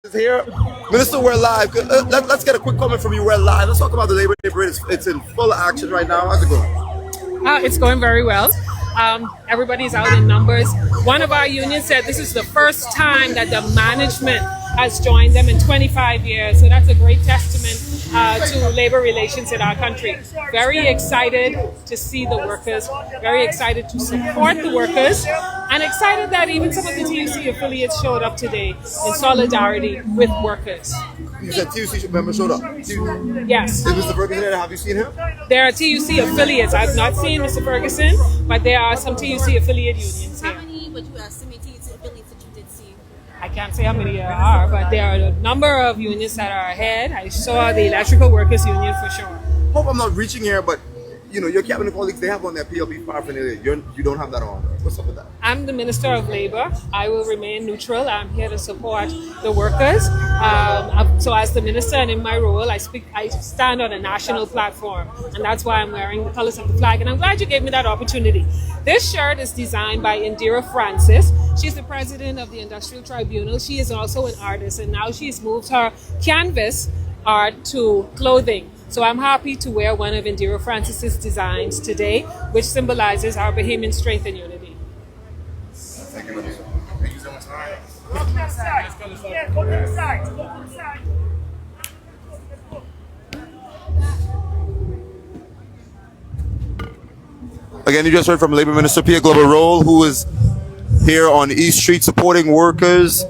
Is here. Minister, we're live. Let's get a quick comment from you. We're live. Let's talk about the Labor Day Parade. It's in full action right now. How's it going? It's going very well. Everybody's out in numbers. One of our unions said this is the first time that the management has joined them in 25 years. So that's a great testament to labor relations in our country. Very excited to see the workers, very excited to support the workers, and excited that even some of the TUC affiliates showed up today in solidarity with workers. You said TUC members showed up. Yes. Is Mr. Ferguson there? Have you seen him? There are TUC affiliates. I've not seen Mr. Ferguson, but there are some TUC affiliate unions here. How many would you estimate TUC affiliates that you did see? I can't say how many there are, but there are a number of unions that are ahead. I saw the Electrical Workers Union for sure. Hope I'm not reaching here, but you know, your cabinet colleagues, they have on their PLP paraphernalia. You don't have that on. What's up with that? I'm the Minister of Labor. I will remain neutral. I'm here to support the workers. So as the minister and in my role, I stand on a national platform, and that's why I'm wearing the colors of the flag. And I'm glad you gave me that opportunity. This shirt is designed by Indira Francis. She's the president of the Industrial Tribunal. She is also an artist, and now she's moved her canvas art to clothing. So I'm happy to wear one of Indira Francis's designs today, which symbolizes our Bahamian strength and unity. Thank you, Minister. Thank you so much. Go to the side. Yeah, go to the side. Go to the side. Again, you just heard from Labor Minister Pierre Glover-Roll, who is here on East Street supporting workers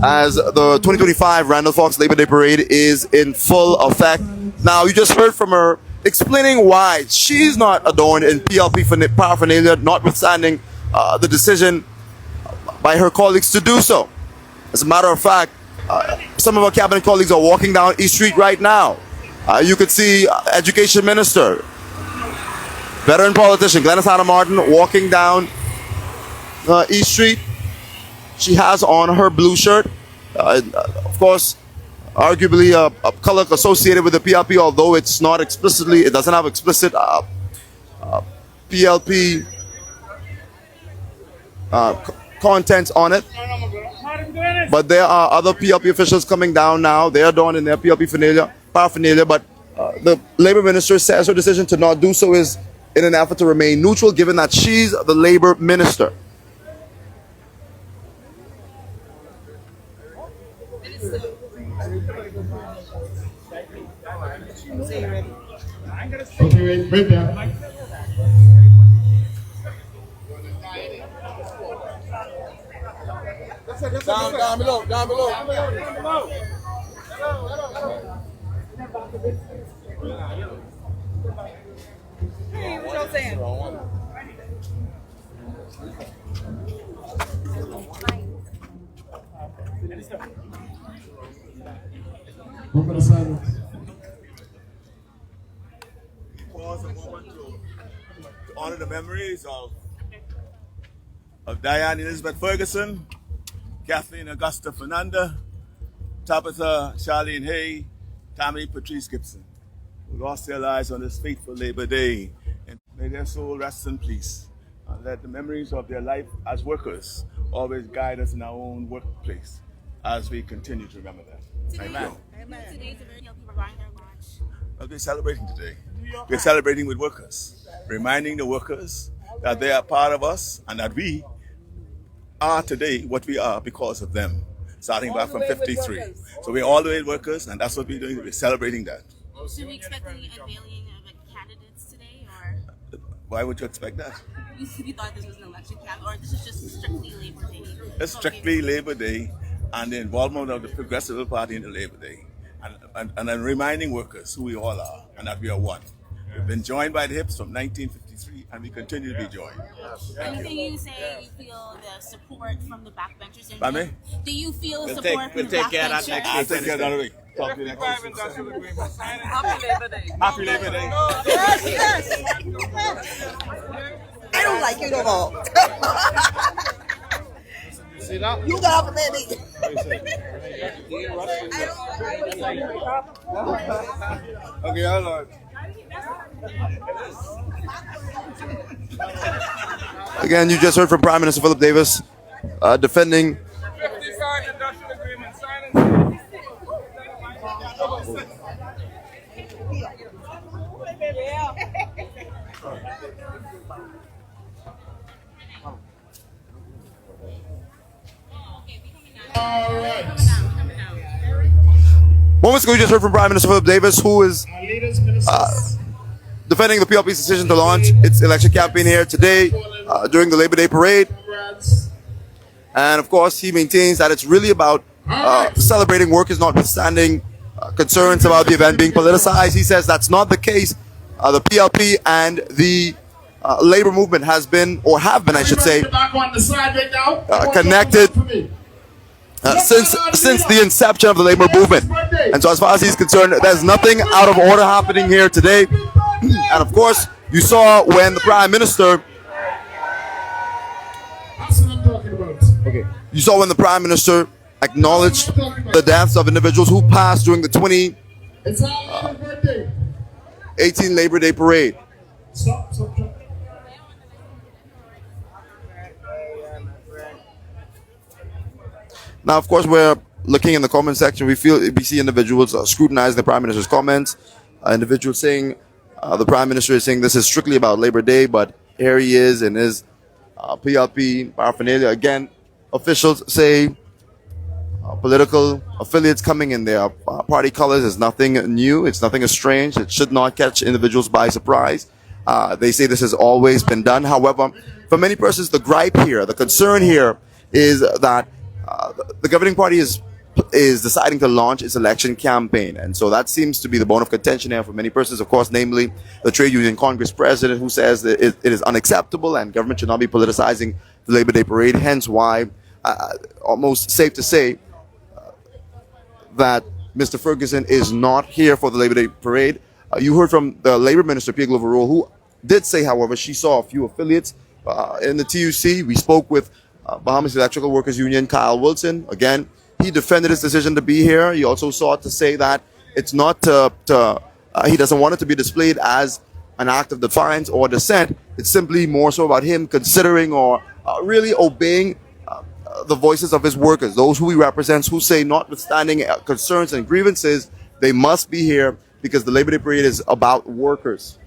as the 2025 Randall Fox Labor Day Parade is in full effect. Now, you just heard from her explaining why she's not adorned in PLP paraphernalia, notwithstanding the decision by her colleagues to do so. As a matter of fact, some of our cabinet colleagues are walking down East Street right now. You could see Education Minister, veteran politician Glenys Hannah Martin walking down East Street. She has on her blue shirt, of course, arguably a color associated with the PLP, although it's not explicitly, it doesn't have explicit PLP content on it. But there are other PLP officials coming down now. They are adorned in their PLP paraphernalia, but the Labor Minister says her decision to not do so is in an effort to remain neutral, given that she's the Labor Minister. Okay, wait there. Down below. Hey, what y'all saying? Open the silence. Pause a moment to honor the memories of Diane Elizabeth Ferguson, Kathleen Augusta Fernanda, Tabitha Charlene Hay, Tammy Patrice Gibson, who lost their lives on this fateful Labor Day. And may their soul rest in peace. And let the memories of their life as workers always guide us in our own workplace as we continue to remember that. Amen. Today's a very young people regarding their launch. We're celebrating today. We're celebrating with workers, reminding the workers that they are part of us and that we are today what we are because of them, starting back from 53. So we're all the way workers, and that's what we're doing. We're celebrating that. Should we expect any unveiling of candidates today, or Why would you expect that? you thought this was an election campaign, or this is just strictly Labor Day? It's strictly Labor Day and the involvement of the Progressive Party in the Labor Day. And I'm reminding workers who we all are and that we are one. We've been joined by the hips from 1953 and we continue to be joined. Anything you say, you feel the support from the backbenchers? Pardon me? Do you feel support from the I'll take backbenchers? care of that away. Talk to you next week. Happy Labor Day. Happy Labor Day. I don't like you no more. See that? You got off of me. Okay, hold on. Again, you just heard from Prime Minister Philip Davis defending. 55 industrial agreement signing. All right. Moments ago, you just heard from Prime Minister Philip Davis, who is Our leaders, ministers. defending the PLP's decision to launch its election campaign here today during the Labor Day parade. Comrades. And of course, he maintains that it's really about celebrating workers, notwithstanding concerns about the event being politicized. He says that's not the case. The PLP and the labor movement has been, or have been, I should say, Back on the side right now. connected since the inception of the labor movement. And so as far as he's concerned, there's nothing out of order happening here today. And of course, you saw when the Prime Minister, That's what I'm talking about. you saw when the Prime Minister acknowledged the deaths of individuals who passed during the 2018 It's our leader's birthday. Labor Day parade. Stop. Now, of course, we're looking in the comment section. We see individuals scrutinizing the Prime Minister's comments. Individuals saying the Prime Minister is saying this is strictly about Labor Day, but here he is in his PLP paraphernalia. Again, officials say political affiliates coming in their party colors is nothing new. It's nothing strange. It should not catch individuals by surprise. They say this has always been done. However, for many persons, the gripe here, the concern here is that the governing party is deciding to launch its election campaign. And so that seems to be the bone of contention here for many persons, of course, namely the Trade Union Congress president, who says that it is unacceptable and government should not be politicizing the Labor Day parade. Hence why, almost safe to say, that Mr. Ferguson is not here for the Labor Day parade. You heard from the Labor Minister, Pierre Glover-Roll, who did say, however, she saw a few affiliates in the TUC. We spoke with Bahamas Electrical Workers Union, Kyle Wilson. Again, he defended his decision to be here. He also sought to say that it's not he doesn't want it to be displayed as an act of defiance or dissent. It's simply more so about him considering or really obeying the voices of his workers, those who he represents, who say, notwithstanding concerns and grievances, they must be here because the Labor Day parade is about workers.